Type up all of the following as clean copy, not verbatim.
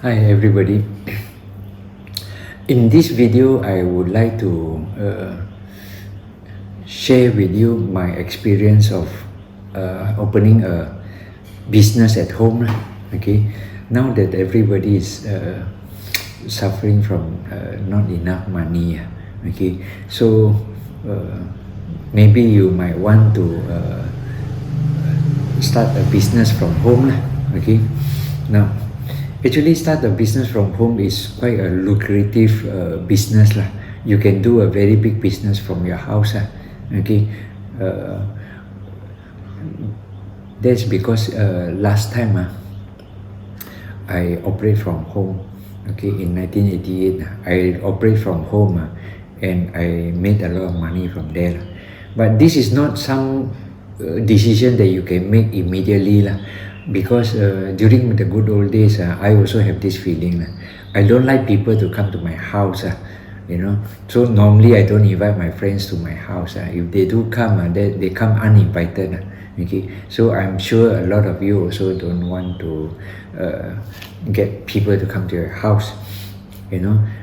Hi everybody. In this video, I would like to share with you my experience of opening a business at home. Okay, now that everybody is suffering from not enough money. Okay, so maybe you might want to start a business from home. Okay, now actually start a business from home is quite a lucrative business lah. You can do a very big business from your house. Okay, uh, that's because last time I operate from home. Okay, in 1988 I operate from home and I made a lot of money from there. But this is not some decision that you can make immediately lah. Because during the good old days, I also have this feeling. I don't like people to come to my house, So normally I don't invite my friends to my house. If they do come, they come uninvited. Okay, so I'm sure a lot of you also don't want to get people to come to your house,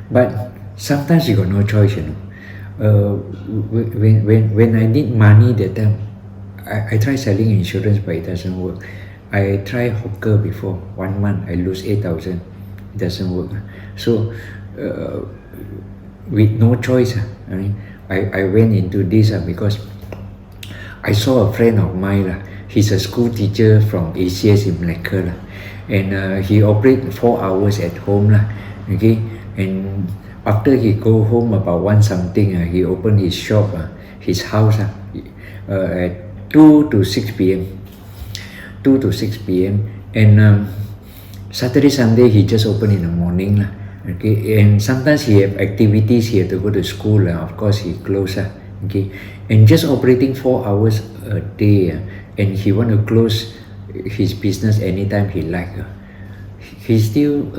But sometimes you got no choice, When I need money that time, I try selling insurance, but it doesn't work. I tried hawker before. 1 month I lose 8,000. It doesn't work. So with no choice, I went into this because I saw a friend of mine. He's a school teacher from ACS in Malacca. And he operates 4 hours at home. Okay? And after he go home about 1 something, he opened his shop, his house at 2 to 6 p.m. 2 to 6 p.m. And Saturday, Sunday, he just open in the morning. Okay, and sometimes he have activities, he have to go to school. Of course, he close. Okay, and just operating 4 hours a day, and he want to close his business anytime he like. He still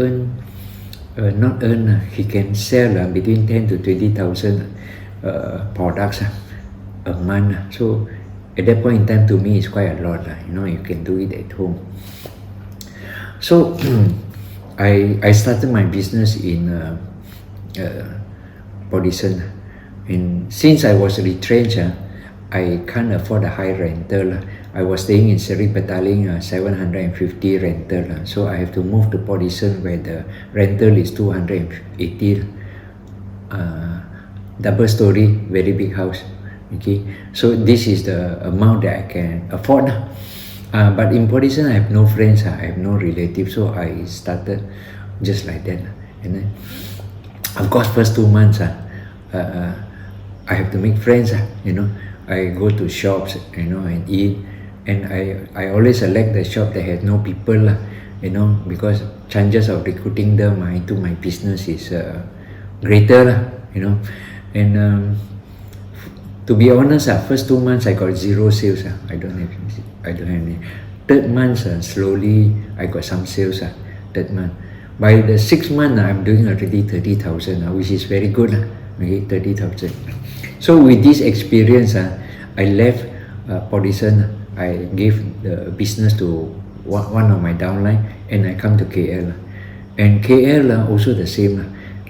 he can sell between 10 to 20,000 products a month. So at that point in time, to me, it's quite a lot. You can do it at home. So I started my business in Bodison. And since I was retrenched, I can't afford a high rental. I was staying in Seri Petaling, 750 rental. So I have to move to Bodison where the rental is 280. Double story, very big house. Okay, so this is the amount that I can afford. But in Bodison, I have no friends, I have no relatives, so I started just like that. And then, of course, first 2 months, I have to make friends. I go to shops, and eat, and I always select the shop that has no people, because chances of recruiting them into my business is greater, and to be honest, first 2 months I got 0 sales. I don't have any. Third month, slowly I got some sales. Third month, by the 6th month, I'm doing already 30,000, which is very good. Okay, 30,000. So with this experience, I left Bodison. I gave the business to one of my downline, and I come to KL. And KL also the same.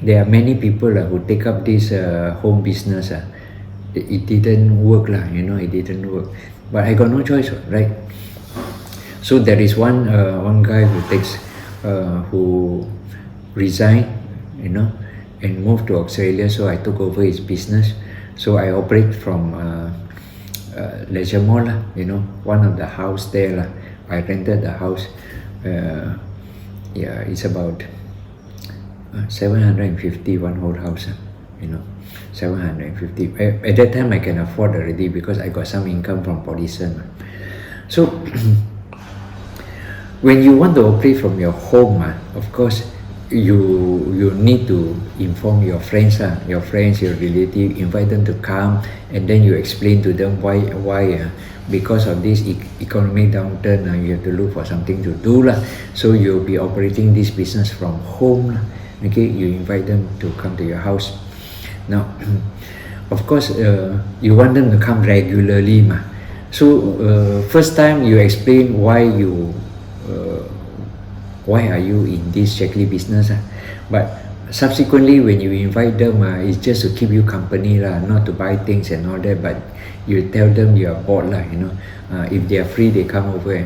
There are many people who take up this home business. It didn't work, it didn't work. But I got no choice, right? So there is one guy who resigned, and moved to Australia. So I took over his business. So I operate from Leisure Mall, one of the house there. I rented the house. It's about 750 one whole house. 750. At that time, I can afford already because I got some income from Bodison. So when you want to operate from your home, of course, you need to inform your friends, your relative, invite them to come, and then you explain to them why because of this economic downturn, you have to look for something to do. So you'll be operating this business from home. Okay, you invite them to come to your house. Now, of course, you want them to come regularly. So first time you explain why you why are you in this Shaklee business? But subsequently, when you invite them, it's just to keep you company, not to buy things and all that. But you tell them you are bored, if they are free, they come over and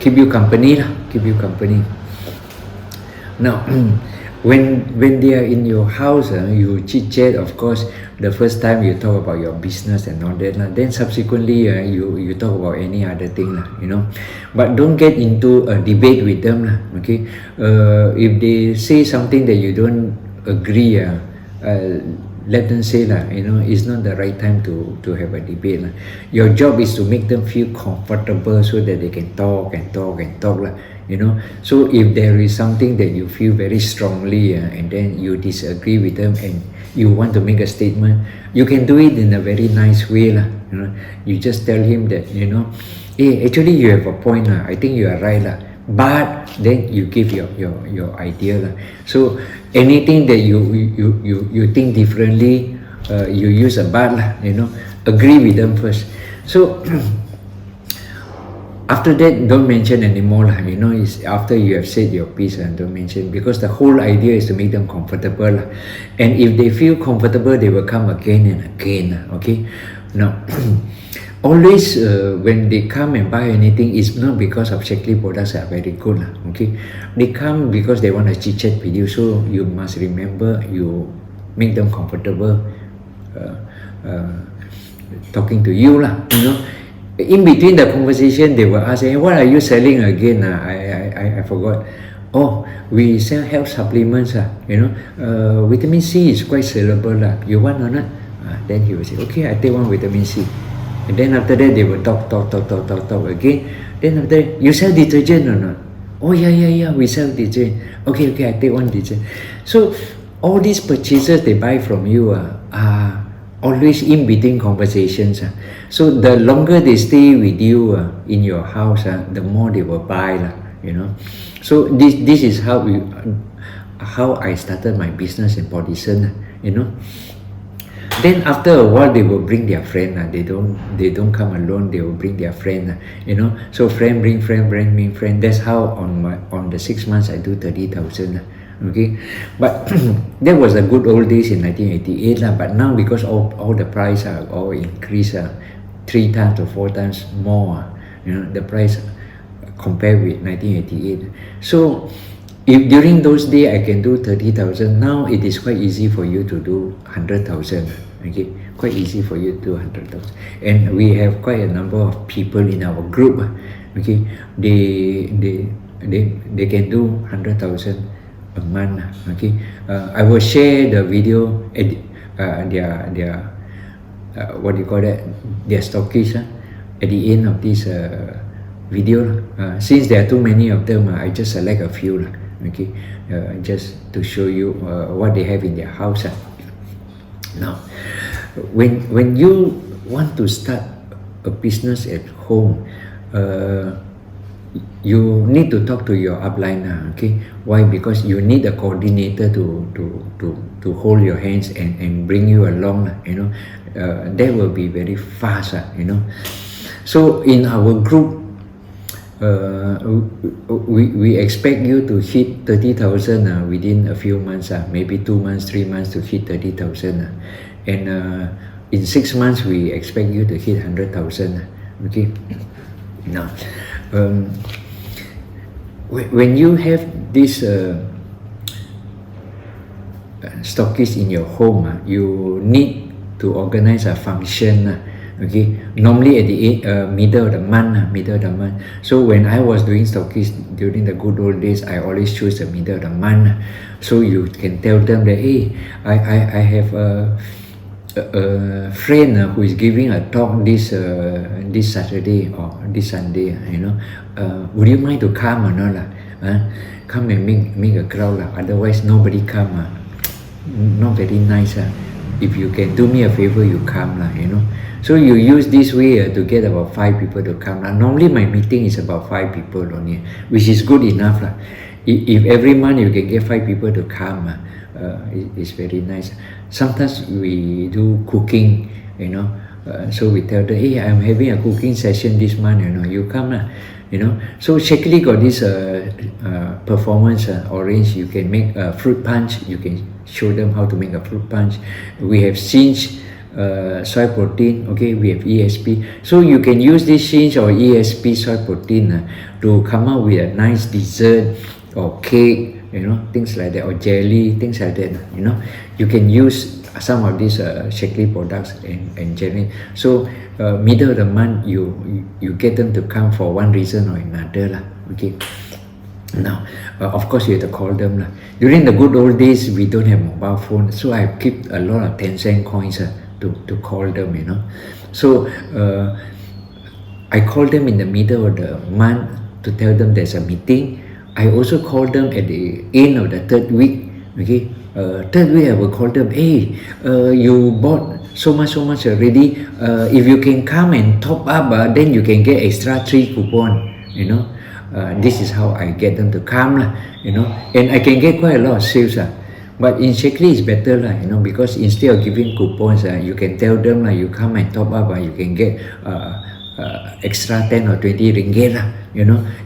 keep you company, keep you company. Now, when they are in your house, you chit chat. Of course, the first time you talk about your business and all that. Then subsequently, you talk about any other thing, But don't get into a debate with them, okay? If they say something that you don't agree, let them say, it's not the right time to have a debate. Your job is to make them feel comfortable so that they can talk and talk and talk. So if there is something that you feel very strongly, and then you disagree with them and you want to make a statement, you can do it in a very nice way. You just tell him that, hey, actually you have a point, I think you are right, but then you give your idea. So anything that you think differently, you use a but, agree with them first. So after that, don't mention anymore, it's after you have said your piece, and don't mention, because the whole idea is to make them comfortable, and if they feel comfortable, they will come again and again, okay? Now, always when they come and buy anything, it's not because of Shaklee products are very good, okay? They come because they want to chit chat with you, so you must remember, you make them comfortable talking to you, In between the conversation, they will ask, hey, what are you selling again? I forgot. Oh, we sell health supplements. Vitamin C is quite sellable. You want or not? Then he will say, okay, I take one vitamin C. And then after that, they will talk again. Then after that, you sell detergent or not? Oh, yeah, we sell detergent. Okay, I take one detergent. So all these purchases they buy from you are always in between conversations. So the longer they stay with you in your house, the more they will buy, So this is how I started my business in Bodison, Then after a while, they will bring their friend. They don't come alone. They will bring their friend. So friend bring friend. That's how on the 6 months I do 30,000. Okay, but that was the good old days in 1988. But now, because all the price are all increased 3 times or 4 times more, the price compared with 1988. So if during those days I can do 30,000, now it is quite easy for you to do 100,000. Okay, quite easy for you to do 100,000, and we have quite a number of people in our group. Okay, they can do 100,000 a month. Okay, I will share the video at their what do you call that, their stockists at the end of this video. Since there are too many of them, I just select a few, okay, just to show you what they have in their house. Now, when you want to start a business at home, you need to talk to your upline, okay? Why? Because you need a coordinator to hold your hands and bring you along, that will be very fast, So in our group, we expect you to hit 30,000 within a few months, maybe 2 months, 3 months to hit 30,000, and in 6 months we expect you to hit 100,000, okay? Now, when you have this stockist in your home, you need to organize a function. Okay, normally at the middle of the month. So when I was doing stockist during the good old days, I always choose the middle of the month. So you can tell them that, hey, I have a friend who is giving a talk this Saturday or this Sunday. Would you mind to come or not? Come and make a crowd. Otherwise nobody come. Not very nice. If you can do me a favor, you come. So you use this way to get about 5 people to come. Normally my meeting is about 5 people only, which is good enough. If every month you can get 5 people to come, it's very nice. Sometimes we do cooking, so we tell them, hey, I'm having a cooking session this month, you come. So Shakily got this performance orange. You can make a fruit punch. You can show them how to make a fruit punch. We have Cinch soy protein. Okay, we have ESP. So you can use this Cinch or ESP soy protein to come up with a nice dessert or cake, things like that, or jelly, things like that. You can use some of these Shakily products and jelly. So middle of the month, you get them to come for one reason or another lah. Okay. Now, of course, you have to call them lah. During the good old days, we don't have mobile phone, so I keep a lot of 10-cent coins to call them. So I call them in the middle of the month to tell them there's a meeting. I also call them at the end of the third week. Okay, third week I will call them. Hey, you bought so much already. If you can come and top up, then you can get extra 3 coupon. This is how I get them to come lah. And I can get quite a lot of sales But in Shakily it's better lah. Because instead of giving coupons, you can tell them you come and top up, you can get extra 10 or 20 ringgit lah.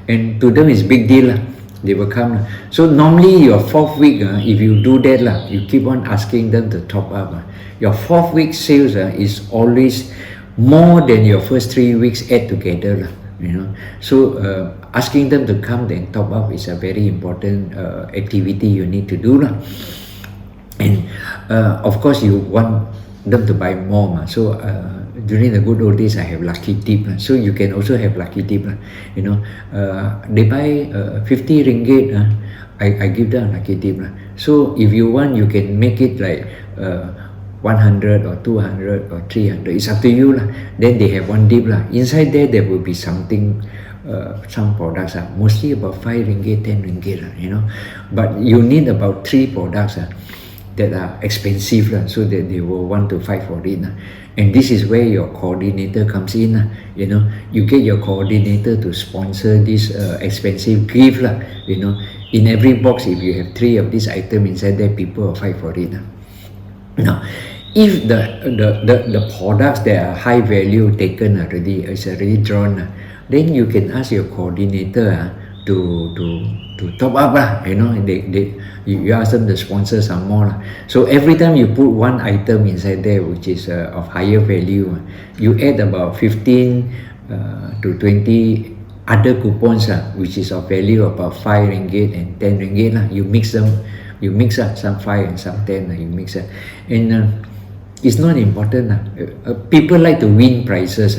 And to them it's big deal lah. They will come. So normally your 4th week, if you do that, you keep on asking them to top up. Your 4th week sales is always more than your first 3 weeks add together. So asking them to come and top up is a very important activity you need to do. And of course you want them to buy more. So during the good old days, I have lucky tip. So you can also have lucky tip. They buy 50 ringgit. I give them lucky tip. So if you want, you can make it like 100 or 200 or 300. It's up to you. Then they have one dip. Inside there will be something, some products mostly about 5 ringgit, 10 ringgit. But you need about 3 products that are expensive, so that they will want to fight for it. And this is where your coordinator comes in. You get your coordinator to sponsor this expensive gift. In every box, if you have 3 of these items inside there, people will fight for it. Now, if the products that are high value taken already is already drawn, then you can ask your coordinator to top up. You ask them to sponsor some more. So every time you put one item inside there which is of higher value, you add about 15 to 20 other coupons which is of value about 5 ringgit and 10 ringgit. You mix up some 5 and some 10. You mix up, and it's not important. People like to win prizes.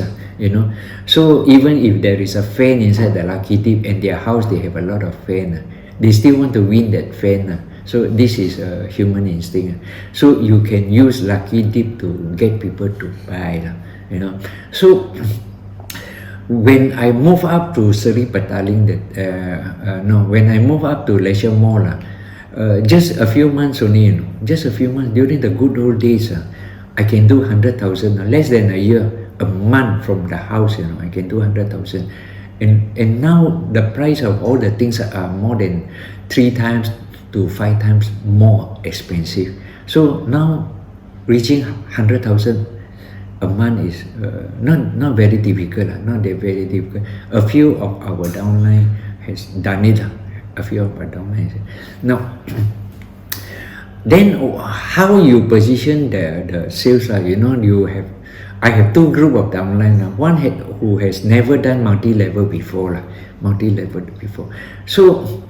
So even if there is a fan inside the lucky tip and their house they have a lot of fan, they still want to win that fan. So this is a human instinct. So you can use lucky tip to get people to buy. So when I move up to Seri Petaling, when I move up to Leisure Mall, just a few months only, just a few months during the good old days, I can do 100,000, less than a year, a month from the house. I can do 100,000, and now the price of all the things are more than 3 times to 5 times more expensive. So now reaching 100,000 a month is not very difficult. Not very difficult. A few of our downline has done it. A few of our downline. Now, then how you position the sales? I have 2 group of downline. One who has never done multi-level before. So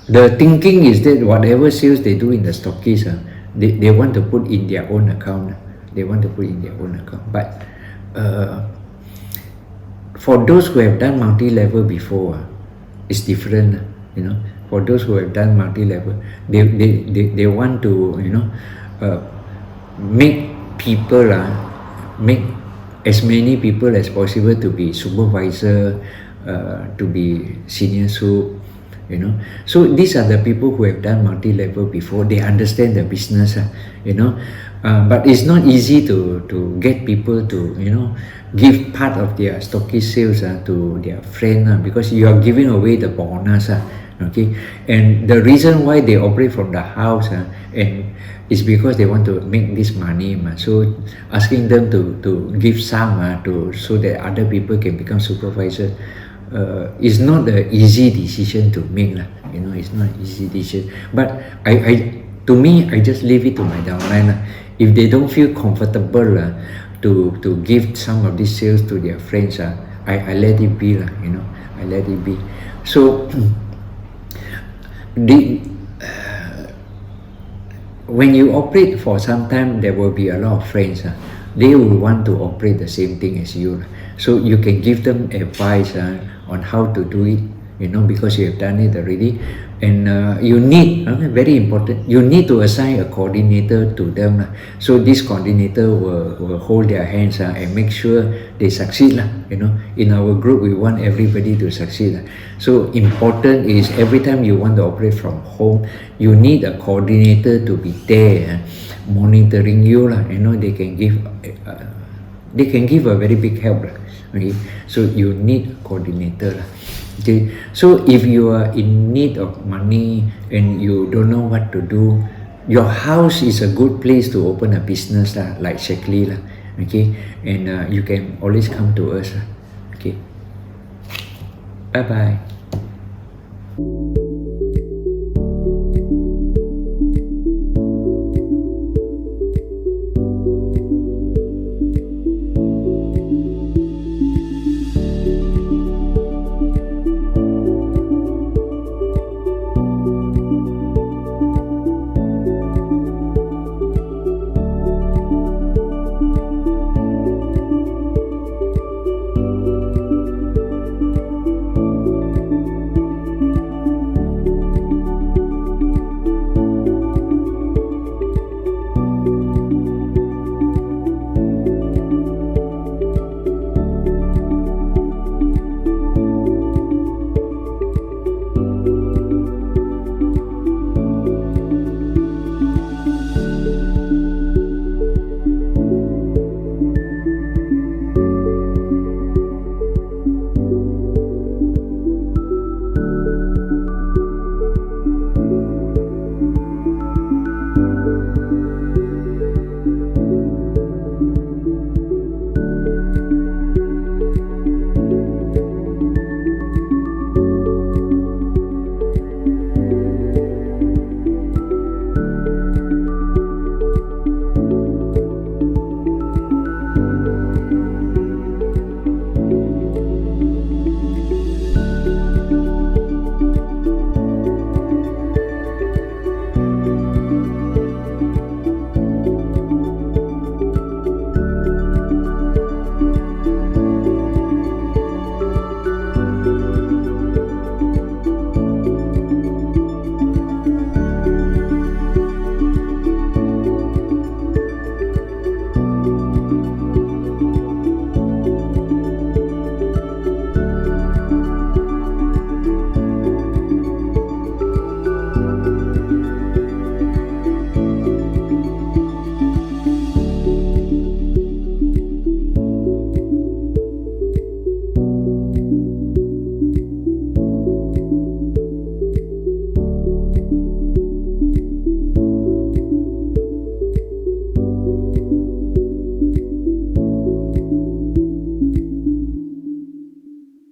the thinking is that whatever sales they do in the stockies, they want to put in their own account. But for those who have done multi-level before, it's different. For those who have done multi-level, they want to make people make as many people as possible to be supervisor, to be senior soup. So these are the people who have done multi-level before. They understand the business. But it's not easy to get people to give part of their stocky sales to their friend, because you are giving away the bonus. Okay, and the reason why they operate from the house and is because they want to make this money. So asking them to give some so that other people can become supervisors, it's not an easy decision to make lah. You know, it's not an easy decision. But to me, I just leave it to my downline lah. If they don't feel comfortable to give some of these sales to their friends, I let it be lah. You know, I let it be. So when you operate for some time, there will be a lot of friends. They will want to operate the same thing as you. So you can give them advice on how to do it, you know, because you have done it already. And you need, very important, you need to assign a coordinator to them. So this coordinator will hold their hands and make sure they succeed. You know, in our group, we want everybody to succeed. So important is every time you want to operate from home, you need a coordinator to be there monitoring you. You know, they can give a very big help. Okay? So you need a coordinator. Okay, so if you are in need of money and you don't know what to do, your house is a good place to open a business like Shaklee. Okay, and you can always come to us. Okay, bye bye.